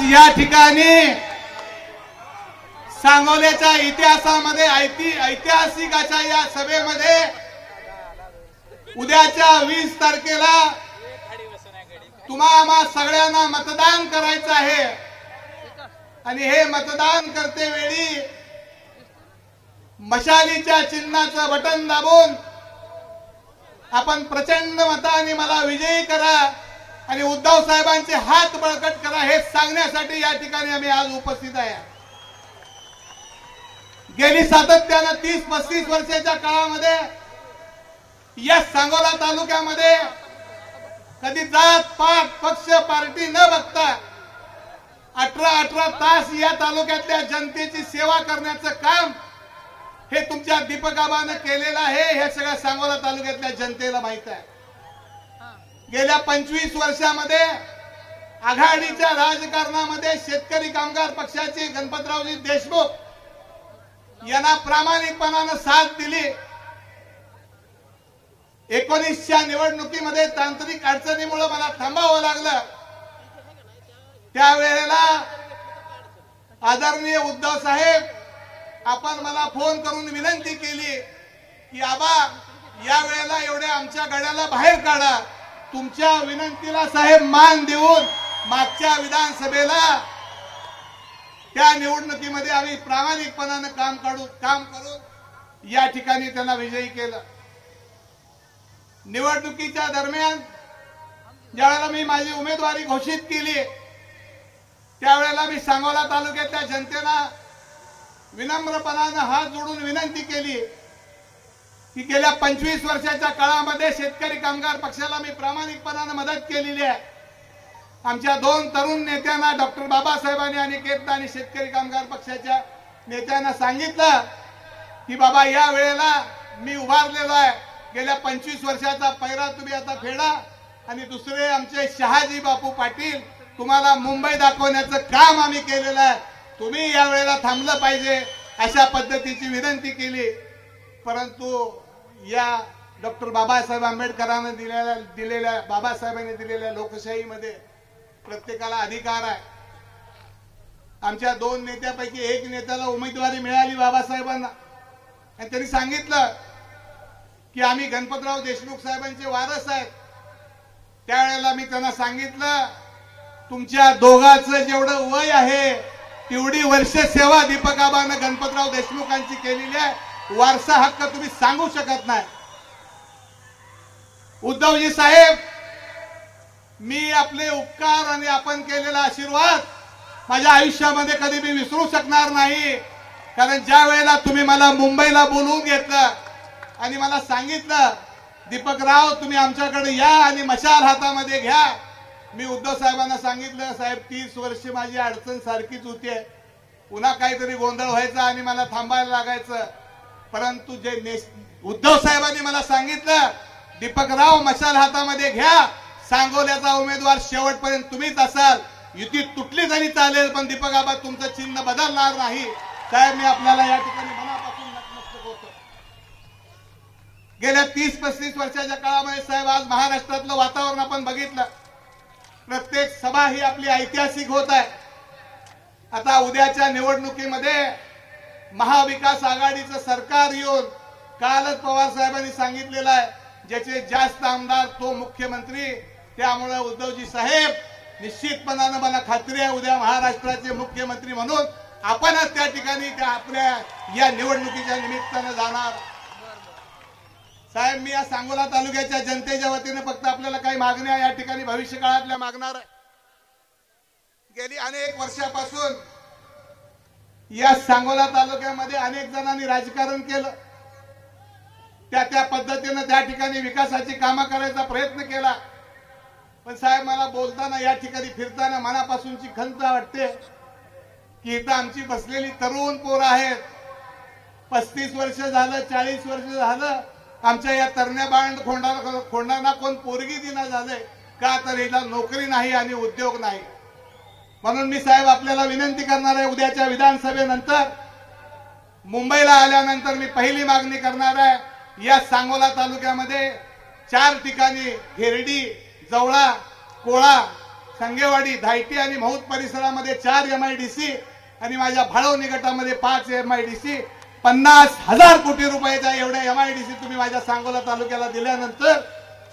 आज या ठिकाणी सांगोल्याच्या इतिहासामध्ये ऐतिहासिक अशा या सभेमध्ये उद्याच्या 20 तारखेला तुम्हा सगळ्यांना मतदान करायचं आहे आणि हे मतदान करते वेळी मशालीच्या चिन्हाचं बटन दाबून आपण प्रचंड मताने मला विजयी करा आणि उद्धव साहेबांचे हात बळकट करा हे सांगण्यासाठी या ठिकाणी आम्ही आज उपस्थित आहे। गेली सातत्याने 30-35 वर्षाच्या काळामध्ये या सांगोला तालुक्यामध्ये कधी जात पात पक्ष पार्टी न बघता 18 तास या तालुक्यातल्या जनतेची सेवा करण्याचं काम हे तुमच्या दीपक आबाने केलेलं आहे। हे सगळं सांगोला तालुक्यातल्या जनतेला माहित आहे। गेल्या 25 वर्षामध्ये आघाडीच्या राजकारणामध्ये शेतकरी कामगार पक्षाचे गणपतरावजी देशमुख यांना प्रामाणिकपणाने साथ दिली। 19च्या निवडणुकीमध्ये तांत्रिक अडचणीमुळे मला थांबावं लागलं। त्यावेळेला आदरणीय उद्धव साहेब आपण मला फोन करून विनंती केली की आबा या वेळेला एवढ्या आमच्या गड्याला बाहेर काढा। तुमच्या विनंतीला साहेब मान देऊन मागच्या विधानसभेला त्या निवडणुकीमध्ये आम्ही प्रामाणिकपणाने काम करून या ठिकाणी त्यांना विजयी केलं। निवडणुकीच्या दरम्यान ज्यावेळेला मी माझी उमेदवारी घोषित केली त्यावेळेला मी सांगोला तालुक्यातल्या जनतेला विनम्रपणाने हात जोडून विनंती केली की गेल्या 25 वर्षाच्या काळामध्ये शेतकरी कामगार पक्षाला मी प्रामाणिकपणाने मदत केलेली आहे। आमच्या 2 तरुण नेत्यांना डॉक्टर बाबासाहेबांनी अनिकेत आणि शेतकरी कामगार पक्षाच्या नेत्यांना सांगितलं की बाबा या वेळेला मी उभारलेलो आहे, गेल्या 25 वर्षाचा पैरा तुम्ही आता फेडा आणि दुसरे आमचे शहाजी बापू पाटील तुम्हाला मुंबई दाखवण्याचं काम आम्ही केलेलं आहे, तुम्ही या वेळेला थांबलं पाहिजे अशा पद्धतीची विनंती केली। परंतु या डॉक्टर बाबासाहेब आंबेडकरांनी बाबासाहेबांनी दिलेल्या लोकशाहीमध्ये प्रत्येकाला अधिकार आहे। आमच्या 2 नेत्यापैकी एक नेत्याला उमेदवारी मिळाली बाबासाहेबांना आणि त्यांनी सांगितलं की आम्ही गणपतराव देशमुख साहेबांचे वारस आहेत। त्यावेळेला मी त्यांना सांगितलं तुमच्या दोघांचं जेवढं वय आहे तेवढी वर्ष सेवा दीपक आबाने गणपतराव देशमुखांची केलेली आहे, वारसा हक्क तुम्ही सांगू शकत नाही। उद्धवजी साहेब मी आपले उपकार आणि आपण केलेला आशीर्वाद माझ्या आयुष्यामध्ये कधी मी विसरू शकणार नाही। कारण ज्या वेळेला तुम्ही मला मुंबईला बोलवून घेतलं आणि मला सांगितलं दीपकराव तुम्ही आमच्याकडे या आणि मशाल हातामध्ये घ्या, मी उद्धव साहेबांना सांगितलं साहेब 30 वर्ष माझी अडचण सारखीच होती, पुन्हा काहीतरी गोंधळ व्हायचा आणि मला थांबायला लागायचं। परंतु जे उद्धव साहेबांनी मला सांगितलं दीपकराव मशाल हातामध्ये घ्या, सांगोल्याचा उमेदवार शेवटपर्यंत तुम्हीच असाल, युती तुटली तरी चालेल पण दीपक आबा तुमचं चिन्ह बदलणार नाही। साहेब मी आपल्याला या ठिकाणी मनापासून नतमस्तक होतो। गेल्या 30-35 वर्षाच्या काळामध्ये साहेब आज महाराष्ट्रातलं वातावरण आपण बघितलं, प्रत्येक सभा ही आपली ऐतिहासिक होत आहे। आता उद्याच्या निवडणुकीमध्ये महाविकास आघाडीचं सरकार येऊन कालच पवार साहेबांनी सांगितलेलं आहे ज्याचे जास्त आमदार तो मुख्यमंत्री। त्यामुळे उद्धवजी साहेब निश्चितपणाने मला खात्री आहे उद्या महाराष्ट्राचे मुख्यमंत्री म्हणून आपणच त्या ठिकाणी आपल्या या निवडणुकीच्या निमित्ताने जाणार। साहेब मी या सांगोला तालुक्याच्या जनतेच्या वतीने फक्त आपल्याला काही मागण्या या ठिकाणी भविष्य काळातल्या मागणार आहे। गेली अनेक वर्षापासून या सांगोला तालुक्यामध्ये अनेक जणांनी राजकारण केलं, त्या पद्धतीने त्या ठिकाणी विकासाची कामं करायचा प्रयत्न केला। पण साहेब मला बोलताना या ठिकाणी फिरताना मनापासूनची खंत वाटते की इथं आमची बसलेली तरुण पोरं आहेत, 35 वर्ष झालं 40 वर्ष झालं आमच्या या तरण्या बांड खोंडांना कोण पोरगी दिना झालंय का, तर हिला नोकरी नाही आणि उद्योग नाही। म्हणून मी साहेब आपल्याला विनंती करणार आहे उद्याच्या विधानसभेनंतर मुंबईला आल्यानंतर मी पहिली मागणी करणार आहे या सांगोला तालुक्यामध्ये 4 ठिकाणी घेरडी, जवळा, कोळा संगेवाडी, धायटी आणि महूत परिसरामध्ये 4 MIDC आणि माझ्या भाळवणी गटामध्ये 5 MIDC, 50,000 कोटी रुपयाच्या एवढ्या MIDC तुम्ही माझ्या सांगोला तालुक्याला दिल्यानंतर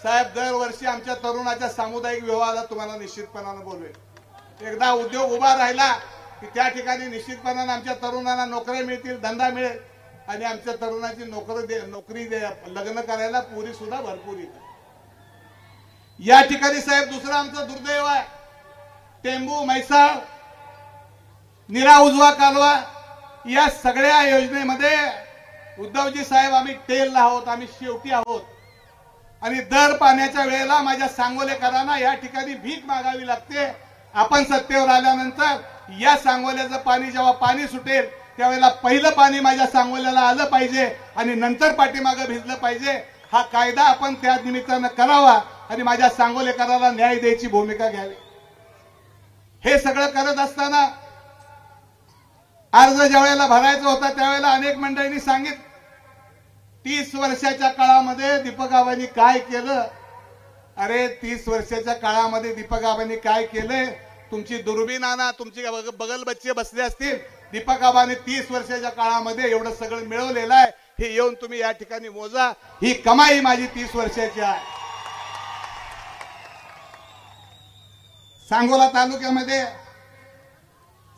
साहेब दरवर्षी आमच्या तरुणाच्या सामुदायिक विवाहाला तुम्हाला निश्चितपणाने बोलवेल। एकदा उद्योग उभा राहिला की त्या ठिकाणी निश्चितपणाने आमच्या तरुणांना नोकऱ्या मिळतील, धंदा मिळेल आणि आमच्या तरुणाची नोकरी लग्न करायला पुरी सुद्धा भरपूर येते। या ठिकाणी साहेब दुसरं आमचं दुर्दैव आहे, टेंबू, म्हैसाळ, निरा उजवा कालवा या सगळ्या योजनेमध्ये उद्धवजी साहेब आम्ही टेलला आहोत, आम्ही शेवटी आहोत आणि दर पाण्याच्या वेळेला माझ्या सांगोलेकरांना या ठिकाणी भीक मागावी लागते। आपण सत्तेवर आल्यानंतर या सांगोल्याचं पाणी जेव्हा पाणी सुटेल त्यावेळेला पहिलं पाणी माझ्या सांगोल्याला आलं पाहिजे आणि नंतर पाठीमागे भिजलं पाहिजे। हा कायदा आपण त्या निमित्तानं करावा आणि माझ्या सांगोलेकराला न्याय द्यायची भूमिका घ्यावी। हे सगळं करत असताना अर्ज ज्या वेळेला भरायचा होता त्यावेळेला अनेक मंडळींनी सांगितलं 30 वर्षाच्या काळामध्ये दीपक आबांनी काय केलं। अरे 30 वर्षाच्या काळामध्ये दीपक आबांनी काय केलंय? तुमची दुर्बीण आणा, तुमची बगल बच्चे बसले असतील। दीपक आबांनी 30 वर्षाच्या काळामध्ये एवढं सगळं मिळवलेलं आहे, हे येऊन तुम्ही या ठिकाणी मोजा। ही कमाई माझी 30 वर्षाची आहे। सांगोला तालुक्यामध्ये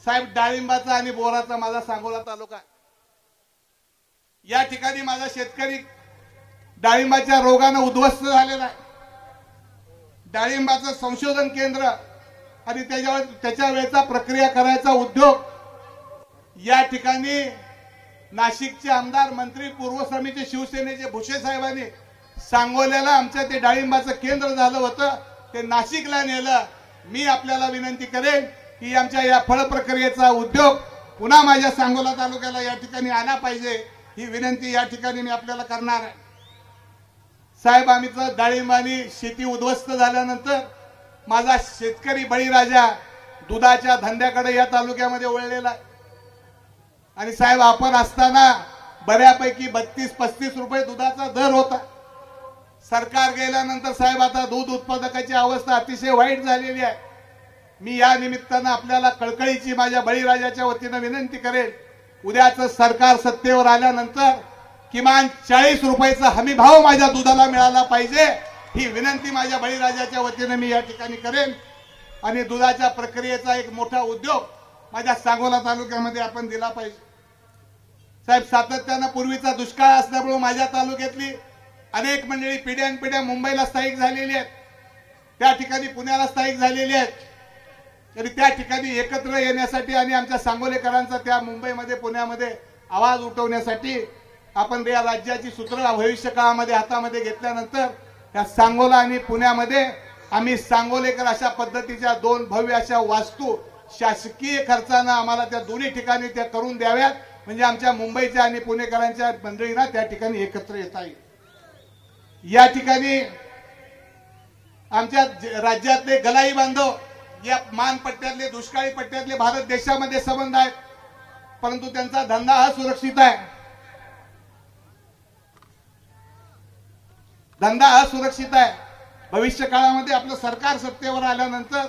साहेब डाळिंबाचा आणि बोराचा माझा सांगोला तालुका, या ठिकाणी माझा शेतकरी डाळिंबाच्या रोगाने उद्ध्वस्त झालेला आहे। डाळिंबाचं संशोधन केंद्र आणि त्याच्या वेळचा प्रक्रिया करायचा उद्योग या ठिकाणी नाशिकचे आमदार, मंत्री, पूर्व समिती शिवसेनेचे भुसे साहेबांनी सांगोल्याला आमच्या ते डाळिंबाचं केंद्र झालं होतं, ते नाशिकला नेलं। मी आपल्याला विनंती करेन की आमच्या या फळ प्रक्रियेचा उद्योग पुन्हा माझ्या सांगोला तालुक्याला या ठिकाणी आला पाहिजे, ही विनंती या ठिकाणी मी आपल्याला करणार आहे। साहेब आमचं डाळिंब आणि शेती उद्ध्वस्त झाल्यानंतर माझा शेतकरी बळीराजा दुधाच्या धंद्याकडे या तालुक्यामध्ये वळलेला आहे आणि साहेब आपण असताना बऱ्यापैकी 32-35 रुपये दुधाचा दर होता। सरकार गेल्यानंतर साहेब आता दूध उत्पादकाची अवस्था अतिशय वाईट झालेली आहे। मी या निमित्तानं आपल्याला कळकळीची माझ्या बळीराजाच्या वतीनं विनंती करेन, उद्याचं सरकार सत्तेवर आल्यानंतर किमान 40 रुपयाचा हमी भाव माझ्या दुधाला मिळाला पाहिजे, ही विनंती माझ्या बळीराजाच्या वतीनं मी या ठिकाणी करेन। आणि दुधाच्या प्रक्रियेचा एक मोठा उद्योग माझ्या सांगोला तालुक्यामध्ये आपण दिला पाहिजे। साहेब सातत्यानं पूर्वीचा दुष्काळ असल्यामुळे माझ्या तालुक्यातली अनेक मंडळी पिढ्यानपिढ्या मुंबईला स्थायिक झालेली आहेत, त्या ठिकाणी पुण्याला स्थायिक झालेली आहेत, तरी त्या ठिकाणी एकत्र येण्यासाठी आणि आमच्या सांगोलेकरांचा त्या मुंबईमध्ये पुण्यामध्ये आवाज उठवण्यासाठी आपण या राज्याची सूत्र भविष्य काळामध्ये हातामध्ये घेतल्यानंतर या सांगोला आणि पुण्यामध्ये आम्ही सांगोलेकर अशा पद्धतीच्या 2 भव्य अशा वास्तू शासकीय खर्चानं आम्हाला त्या दोन्ही ठिकाणी त्या करून द्याव्यात, म्हणजे आमच्या मुंबईच्या आणि पुणेकरांच्या मंडळींना त्या ठिकाणी एकत्र येता येईल। या ठिकाणी आमच्या राज्यातले गलाई बांधव या मान पट्ट्यातले, दुष्काळी पट्ट्यातले भारत देशामध्ये संबंध आहेत, परंतु त्यांचा धंदा हा सुरक्षित आहे। धंदा असुरक्षित आहे। भविष्य काळामध्ये आपलं सरकार सत्तेवर आल्यानंतर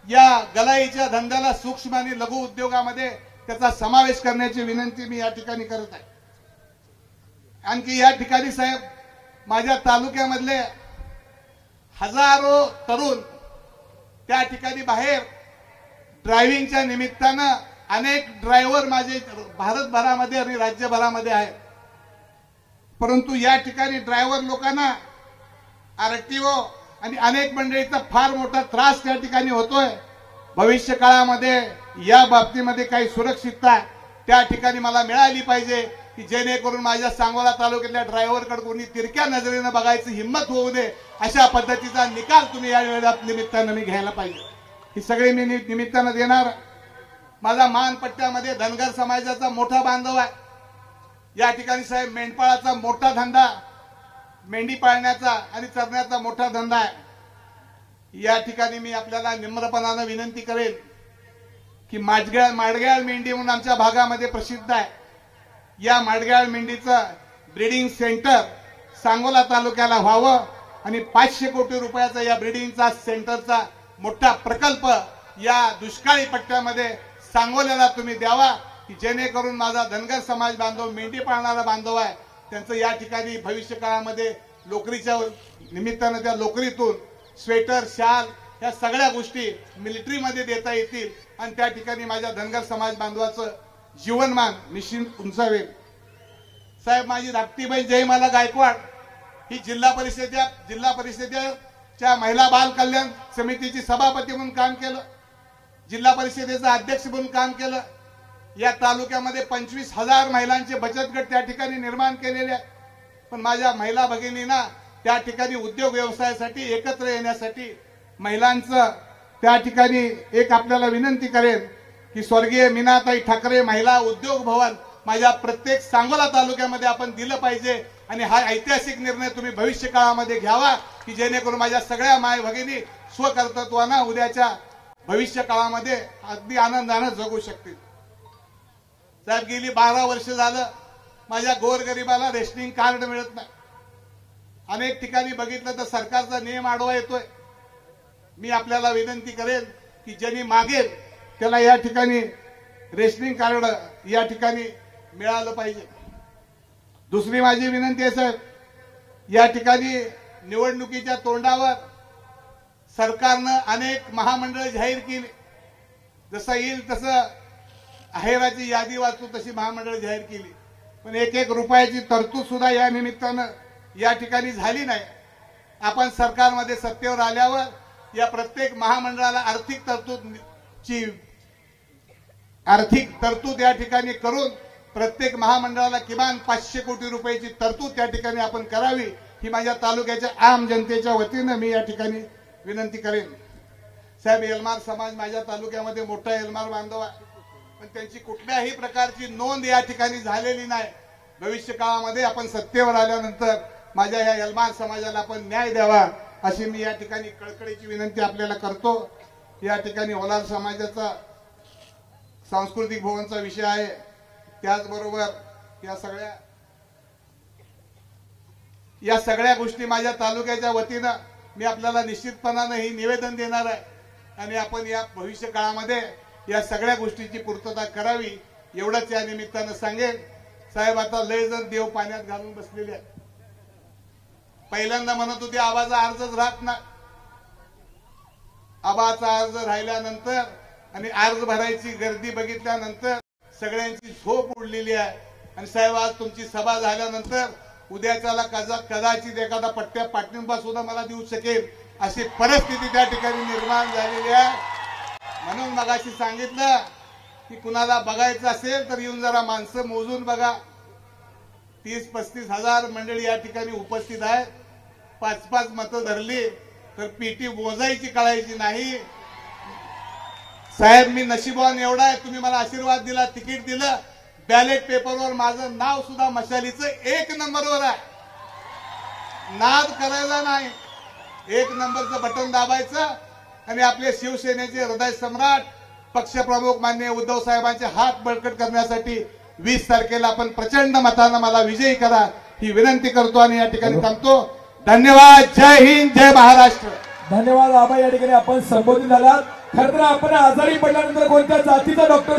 या गलाईच्या धंद्याला सूक्ष्म आणि लघु उद्योगामध्ये त्याचा समावेश करण्याची विनंती मी या ठिकाणी करत आहे। आणखी या ठिकाणी साहेब माझ्या तालुक्यामधले हजारो तरुण त्या ठिकाणी बाहेर ड्रायव्हिंगच्या निमित्तानं अनेक ड्रायव्हर माझे भारतभरामध्ये आणि राज्यभरामध्ये आहेत, परंतु या ठिकाणी ड्रायव्हर लोकांना आरटीओ आणि अनेक मंडळीचा फार मोठा त्रास त्या ठिकाणी होतोय। भविष्य काळामध्ये या बाबतीमध्ये काही सुरक्षितता त्या ठिकाणी मला मिळाली पाहिजे की जेणेकरून माझ्या सांगोला तालुक्यातल्या ड्रायव्हरकडे कोणी तिरक्या नजरेनं बघायची हिंमत होऊ नये, अशा पद्धतीचा निकाल तुम्ही या वेळेला निमित्तानं मी घ्यायला पाहिजे। ही सगळी मी निमित्तानं देणार। माझा मानपट्ट्यामध्ये धनगर समाजाचा मोठा बांधव आहे। या ठिकाणी साहेब मेंढपाळाचा मोठा धंदा, मेंढी पाळण्याचा आणि चरण्याचा मोठा धंदा आहे। या ठिकाणी मी आपल्याला निम्रपणानं विनंती करेन की माडग्याळ मेंढी म्हणून आमच्या भागामध्ये प्रसिद्ध आहे, या माडग्याळ मेंढीचं ब्रीडिंग सेंटर सांगोला तालुक्याला व्हावं आणि 500 कोटी रुपयाचा या ब्रीडिंगचा सेंटरचा मोठा प्रकल्प या दुष्काळी पट्ट्यामध्ये सांगोल्याला तुम्ही द्यावा, की जेणेकरून माझा धनगर समाज बांधव, मेंढी पाळणारा बांधव आहे, त्यांचं या ठिकाणी भविष्य काळामध्ये लोकरीच्या निमित्तानं त्या लोकरीतून स्वेटर, शाल या सगळ्या गोष्टी मिलिटरीमध्ये देता येतील आणि त्या ठिकाणी माझ्या धनगर समाज बांधवाचं जीवनमान निश्चित उंचावेल. साहेब, माझी धाकटी बहीण जयमाला गायकवाड ही जिल्हा परिषदेच्या महिला बाल कल्याण समितीची सभापती म्हणून काम केलं, जिल्हा परिषदेचा अध्यक्ष म्हणून काम केलं. या तालुक्यामध्ये 25,000 महिलांचे बचत गट त्या ठिकाणी निर्माण केलेले आहेत. पण माझ्या महिला भगिनींना त्या ठिकाणी उद्योग व्यवसायासाठी एकत्र येण्यासाठी महिलांचं त्या ठिकाणी एक आपल्याला विनंती करेन की स्वर्गीय मीनाताई ठाकरे महिला उद्योग भवन माझ्या प्रत्येक सांगोला तालुक्यामध्ये आपण दिलं पाहिजे आणि हा ऐतिहासिक निर्णय तुम्ही भविष्य काळामध्ये घ्यावा, की जेणेकरून माझ्या सगळ्या माय भगिनी स्वकर्तृत्वानं उद्याच्या भविष्य काळामध्ये अगदी आनंदानं जगू शकतील. साहेब, गेली 12 वर्ष झालं माझ्या गोरगरिबाला रेशनिंग कार्ड मिळत नाही. अनेक ठिकाणी बघितलं तर सरकारचा नियम आडवा येतोय. मी आपल्याला विनंती करेन की ज्यांनी मागेल त्याला या ठिकाणी रेशनिंग कार्ड या ठिकाणी मिळालं पाहिजे. दुसरी माझी विनंती आहे साहेब, या ठिकाणी निवडणुकीच्या तोंडावर सरकारनं अनेक महामंडळ जाहीर केली. जसं येईल तसं आहेराची यादी वाचू तशी महामंडळ जाहीर केली, पण 1-1 रुपयाची तरतूद सुद्धा या निमित्तानं या ठिकाणी झाली नाही. आपण सरकारमध्ये सत्तेवर आल्यावर या प्रत्येक महामंडळाला आर्थिक तरतूद या ठिकाणी करून प्रत्येक महामंडळाला किमान 500 कोटी रुपयाची तरतूद त्या ठिकाणी आपण करावी, ही माझ्या तालुक्याच्या आम जनतेच्या वतीनं मी या ठिकाणी विनंती करेन. साहेब, एल्मार समाज माझ्या तालुक्यामध्ये मोठा एल्मार बांधव आहे, पण त्यांची कुठल्याही प्रकारची नोंद या ठिकाणी झालेली नाही. भविष्य काळामध्ये आपण सत्तेवर आल्यानंतर माझ्या या एल्मार समाजाला आपण न्याय द्यावा अशी मी या ठिकाणी कळकळीची विनंती आपल्याला करतो. या ठिकाणी ओलार समाजाचा सांस्कृतिक भवनचा विषय आहे, त्याचबरोबर या सगळ्या गोष्टी माझ्या तालुक्याच्या वतीनं मी आपल्याला निश्चितपणानं ही निवेदन देणार आहे आणि आपण या भविष्य काळामध्ये या सगळ्या गोष्टीची पूर्तता करावी एवढंच या निमित्तानं सांगेन. साहेब, आता लय जण देव पाण्यात घालून बसलेले आहेत. पहिल्यांदा म्हणत होते आबाचा अर्जच राहत नाही. आबाचा अर्ज राहिल्यानंतर आणि अर्ज भरायची गर्दी बघितल्यानंतर सगळ्यांची झोप उडलेली आहे. आणि साहेब, आज तुमची सभा झाल्यानंतर उद्याच्याला कदाचित एखादा पट्ट्या पाठिंबा सुद्धा मला देऊ शकेल अशी परिस्थिती त्या ठिकाणी निर्माण झालेली आहे. म्हणून मगाशी सांगितलं की कुणाला बघायचं असेल तर येऊन जरा माणसं मोजून बघा. 30-35 हजार मंडळी या ठिकाणी उपस्थित आहेत. 5-5 मतं धरली तर पीटी मोजायची कळायची नाही. साहेब, मी नशिबवान एवढा आहे, तुम्ही मला आशीर्वाद दिला, तिकीट दिलं, बॅलेट पेपरवर माझं नाव सुद्धा मशालीचं 1 नंबरवर आहे. नाद करायला नाही, 1 नंबरचं बटन दाबायचं आणि आपले शिवसेनेचे हृदय सम्राट पक्षप्रमुख माननीय उद्धव साहेबांचे हात बळकट करण्यासाठी 20 तारखेला आपण प्रचंड मतानं मला विजयी करा ही विनंती करतो आणि या ठिकाणी थांबतो. धन्यवाद. जय हिंद, जय महाराष्ट्र. धन्यवाद आबा. या ठिकाणी आपण संबोधित झालात. खरं तर आपण आजारी पडल्यानंतर कोणत्या जातीचा डॉक्टर